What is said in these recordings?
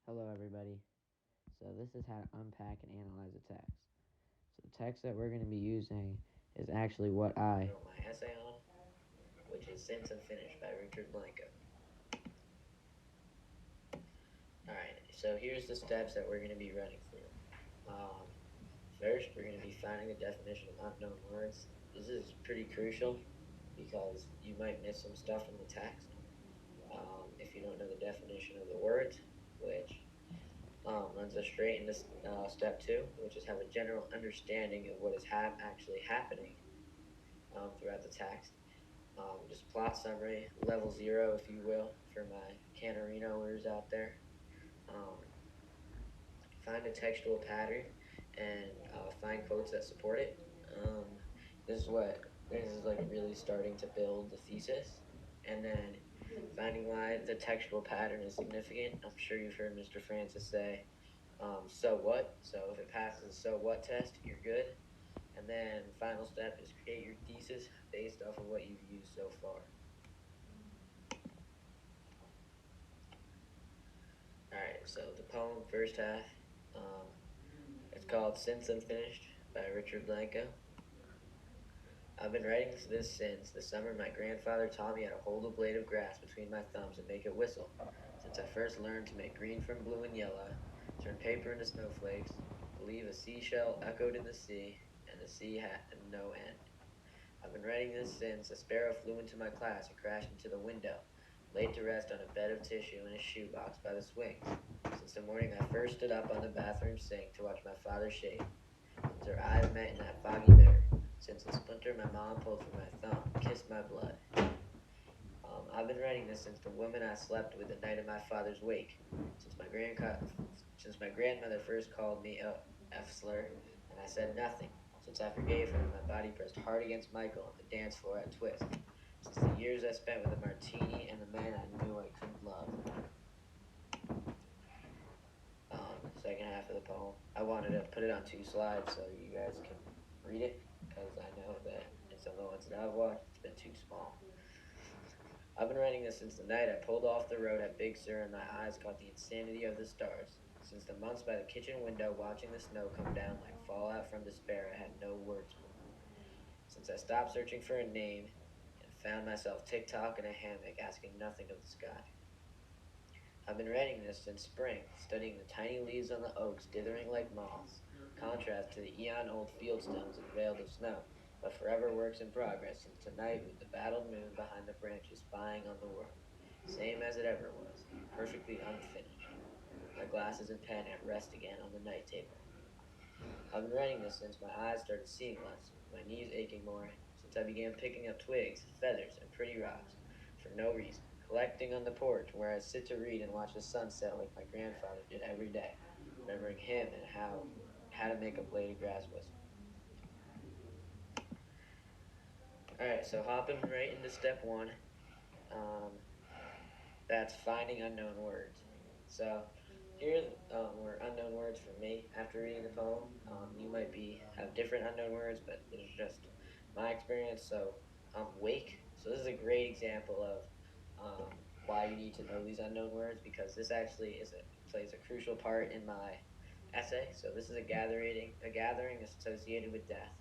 Hello, everybody. So, this is how to unpack and analyze a text. So, the text that we're going to be using is actually what I wrote my essay on, which is Since Unfinished by Richard Blanco. Alright, so here's the steps that we're going to be running through. First, we're going to be finding the definition of unknown words. This is pretty crucial because you might miss some stuff in the text if you don't know the definition of the words, which runs us straight into step two, which is have a general understanding of what is actually happening throughout the text. Just plot summary, level 0, if you will, for my Canarinoers out there. Um, Find a textual pattern and find quotes that support it. This is like really starting to build the thesis, and then finding why the textual pattern is significant. I'm sure you've heard Mr. Francis say, so what? So if it passes the so what test, you're good. And then final step is create your thesis based off of what you've used so far. Alright, so the poem, first half, it's called Since Unfinished by Richard Blanco. I've been writing this since the summer my grandfather taught me how to hold a blade of grass between my thumbs and make it whistle. Since I first learned to make green from blue and yellow, turn paper into snowflakes, believe a seashell echoed in the sea, and the sea had no end. I've been writing this since a sparrow flew into my class and crashed into the window, laid to rest on a bed of tissue in a shoebox by the swings. Since the morning I first stood up on the bathroom sink to watch my father shave. Since our eyes met in that foggy mirror. Since the splinter my mom pulled from my thumb kissed my blood. I've been writing this since the woman I slept with the night of my father's wake. Since my grandmother first called me a F slur, and I said nothing. Since I forgave her, my body pressed hard against Michael on the dance floor at Twist. Since the years I spent with a martini and the man I knew I couldn't love. Second half of the poem. I wanted to put it on 2 slides so you guys can read it, because I know that in some of the ones that I've watched, it's been too small. I've been writing this since the night I pulled off the road at Big Sur and my eyes caught the insanity of the stars. Since the months by the kitchen window watching the snow come down like fallout from despair I had no words for. Since I stopped searching for a name and found myself tick-tock in a hammock asking nothing of the sky. I've been writing this since spring, studying the tiny leaves on the oaks dithering like moths, contrast to the eon-old field stones veiled of snow, but forever works in progress since tonight with the battled moon behind the branches spying on the world, same as it ever was, perfectly unfinished. My glasses and pen at rest again on the night table. I've been writing this since my eyes started seeing less, my knees aching more, since I began picking up twigs, feathers, and pretty rocks, for no reason, collecting on the porch where I sit to read and watch the sunset like my grandfather did every day, remembering him and how to make a blade of grass whistle. Alright, so hopping right into step one, that's finding unknown words. So here were unknown words for me after reading the poem. You might have different unknown words, but this is just my experience. So wake. So this is a great example of why you need to know these unknown words, because this actually plays a crucial part in my essay. So this is a gathering associated with death,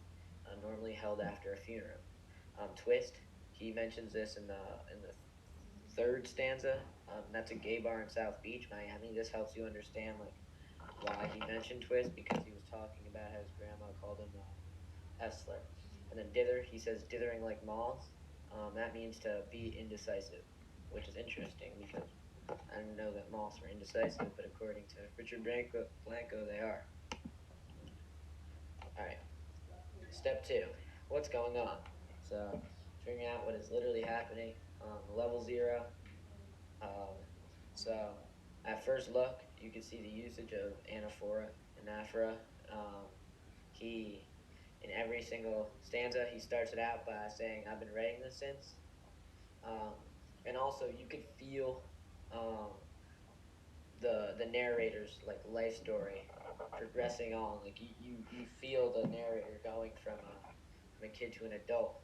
normally held after a funeral. Twist. He mentions this in the third stanza. That's a gay bar in South Beach, Miami. This helps you understand like why he mentioned Twist, because he was talking about how his grandma called him Hessler. And then dither, he says dithering like moths. That means to be indecisive, which is interesting because I didn't know that moths were indecisive, but according to Richard Blanco they are. All right, step two. What's going on? So figuring out what is literally happening. Level 0. Um, so at first look, you can see the usage of anaphora, anaphora. He, in every single stanza, he starts it out by saying, "I've been writing this since," um, and also you could feel the narrator's like life story progressing on. Like you feel the narrator going from a kid to an adult,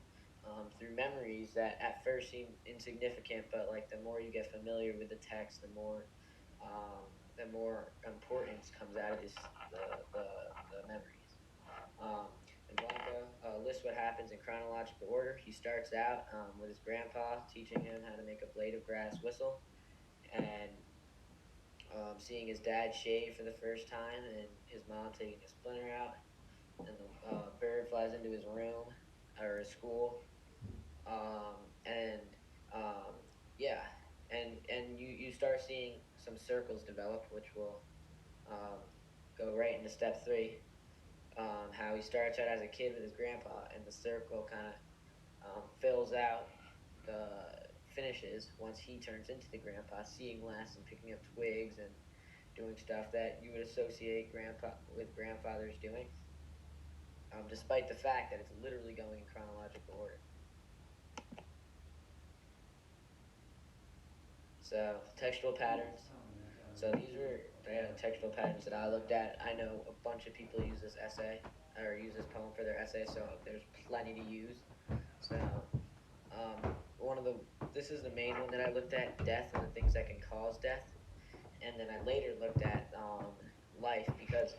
through memories that at first seem insignificant, but like the more you get familiar with the text, the more and more importance comes out of the memories. Um, and Blanco lists what happens in chronological order. He starts out with his grandpa teaching him how to make a blade of grass whistle, and seeing his dad shave for the first time, and his mom taking a splinter out, and the bird flies into his room or his school, and um, yeah, and you start seeing some circles develop, which will um, go right into step three. How he starts out as a kid with his grandpa, and the circle kind of fills out the finishes once he turns into the grandpa, seeing less and picking up twigs and doing stuff that you would associate grandpa with grandfathers doing, despite the fact that it's literally going in chronological order. So textual patterns. So these were textual patterns that I looked at. I know a bunch of people use this essay or use this poem for their essay, so there's plenty to use. So one of the this is the main one that I looked at: death and the things that can cause death. And then I later looked at life, because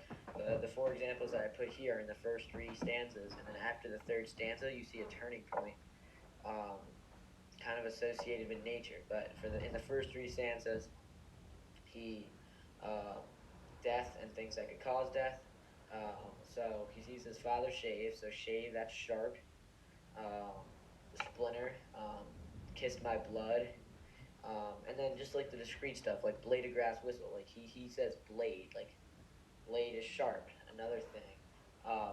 the four examples that I put here in the first three stanzas, and then after the third stanza, you see a turning point, um, kind of associated with nature. But in the first three stanzas, he um, death and things that could cause death. So he sees his father shave. So shave, that's sharp. Um, splinter, kissed my blood. And then just like the discrete stuff, like blade of grass whistle. Like he says blade, like blade is sharp. Another thing,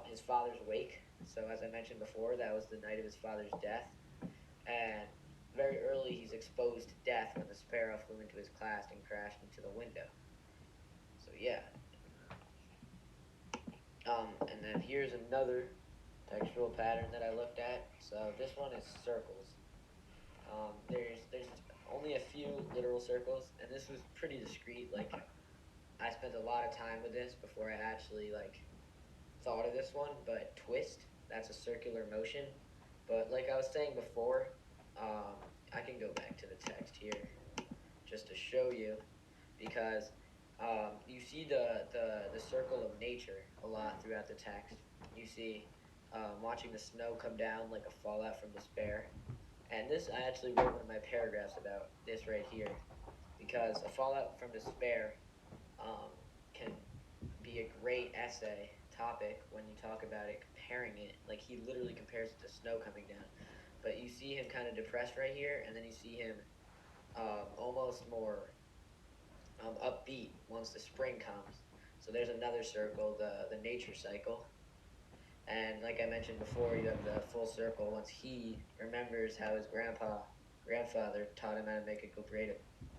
his father's wake. So as I mentioned before, that was the night of his father's death, and very early he's exposed to death when the sparrow flew into his class and crashed into the window. So yeah, and then here's another textual pattern that I looked at. So this one is circles. There's only a few literal circles, and this was pretty discreet. Like I spent a lot of time with this before I actually like thought of this one. But twist, that's a circular motion. But like I was saying before, I can go back to the text here just to show you, because you see the circle of nature a lot throughout the text. You see watching the snow come down like a fallout from despair. And this, I actually wrote one of my paragraphs about this right here, because a fallout from despair um, can be a great essay topic when you talk about it, comparing it. Like he literally compares it to snow coming down. But you see him kind of depressed right here, and then you see him almost more upbeat once the spring comes. So there's another circle, the nature cycle. And like I mentioned before, you have the full circle once he remembers how his grandfather taught him how to make a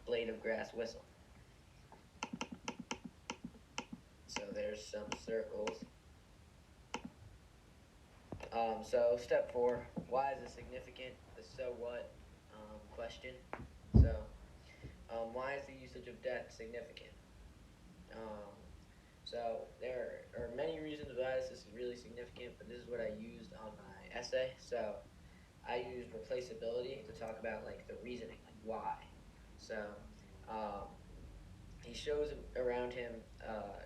blade of grass whistle. So there's some circles. So step 4, why is it significant? The so what question. So why is the usage of death significant? Um, so there are many reasons why this is really significant, but this is what I used on my essay. So I used replaceability to talk about like the reasoning, like why. So um, he shows around him.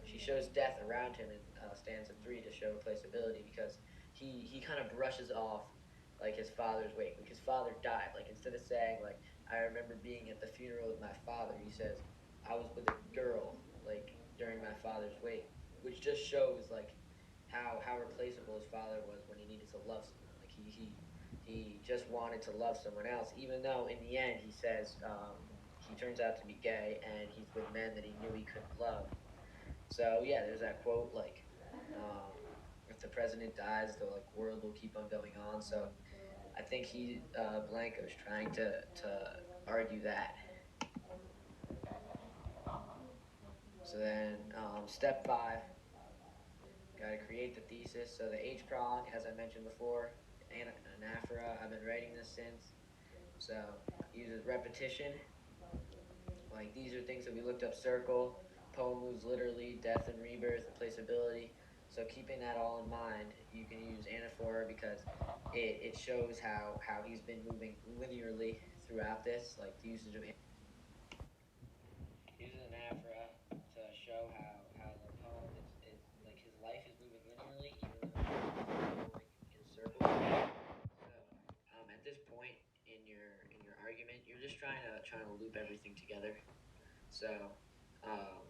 She shows death around him in stanza 3 to show replaceability, because he kind of brushes off like his father's wake. Like his father died. Like instead of saying like I remember being at the funeral with my father, he says I was with a girl like during my father's wake, which just shows like how replaceable his father was when he needed to love someone. Like he just wanted to love someone else, even though in the end he says he turns out to be gay and he's with men that he knew he couldn't love. So yeah, there's that quote like, if the president dies, the like world will keep on going on. So I think Blanco's trying to argue that. So then step 5, got to create the thesis. So the H prong, as I mentioned before, anaphora. I've been writing this since. So uses repetition. Like these are things that we looked up: circle, poem moves literally, death and rebirth, replaceability. So keeping that all in mind, you can use anaphora, because it shows how he's been moving linearly throughout this, like the usage of uses anaphora to you're just trying to loop everything together. So um,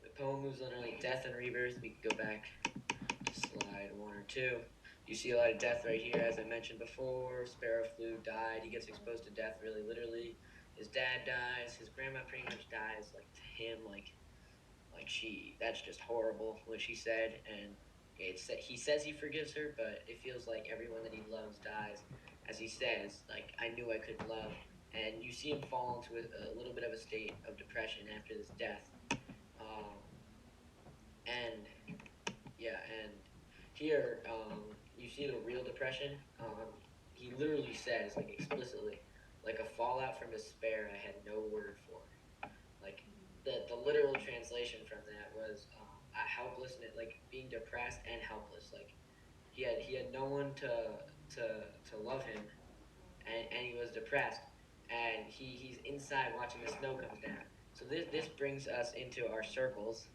the poem moves literally death and rebirth. We can go back to slide 1 or 2. You see a lot of death right here, as I mentioned before. Sparrow Flew died. He gets exposed to death really literally. His dad dies. His grandma pretty much dies. Like to him, like she, that's just horrible what she said. And he says he forgives her, but it feels like everyone that he loves dies. As he says, like, I knew I couldn't love. And you see him fall into a little bit of a state of depression after this death. Um, and yeah, and here you see the real depression. He literally says, like, explicitly, like a fallout from despair I had no word for. Like the literal translation from that was a helplessness, like being depressed and helpless. Like he had no one to love him, and he was depressed, and he's inside watching the snow comes down. So this brings us into our circles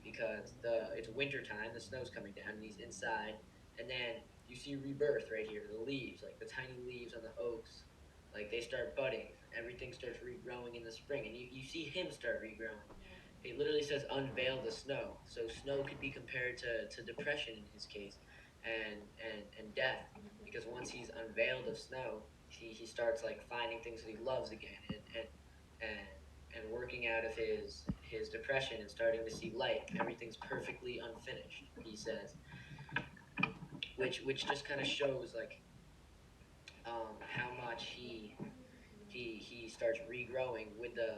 because it's winter time, the snow's coming down, and he's inside, and then you see rebirth right here, the leaves, like the tiny leaves on the oaks, like they start budding, everything starts regrowing in the spring, and you see him start regrowing. It literally says unveil the snow, so snow could be compared to depression in his case, and death, because once he's unveiled of snow, he starts like finding things that he loves again, and and working out of his depression and starting to see light. Everything's perfectly unfinished, he says, which just kind of shows like how much he starts regrowing with the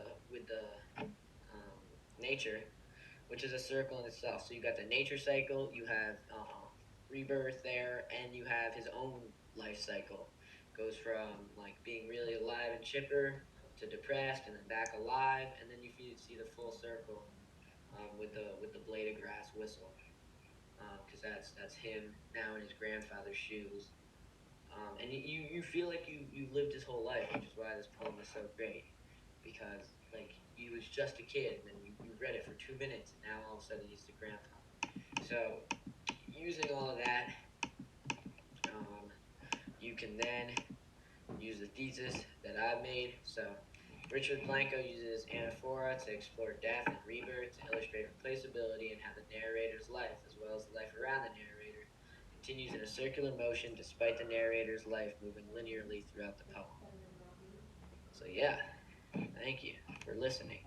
nature, which is a circle in itself. So you got the nature cycle, you have rebirth there, and you have his own life cycle. Goes from like being really alive and chipper to depressed, and then back alive, and then you see the full circle with the blade of grass whistle, because that's him now in his grandfather's shoes. And you feel like you lived his whole life, which is why this poem is so great, because like he was just a kid, and then you read it for 2 minutes, and now all of a sudden he's the grandpa. So using all of that, um, you can then use the thesis that I've made. So Richard Blanco uses anaphora to explore death and rebirth, to illustrate replaceability and how the narrator's life, as well as the life around the narrator, continues in a circular motion despite the narrator's life moving linearly throughout the poem. So yeah, thank you for listening.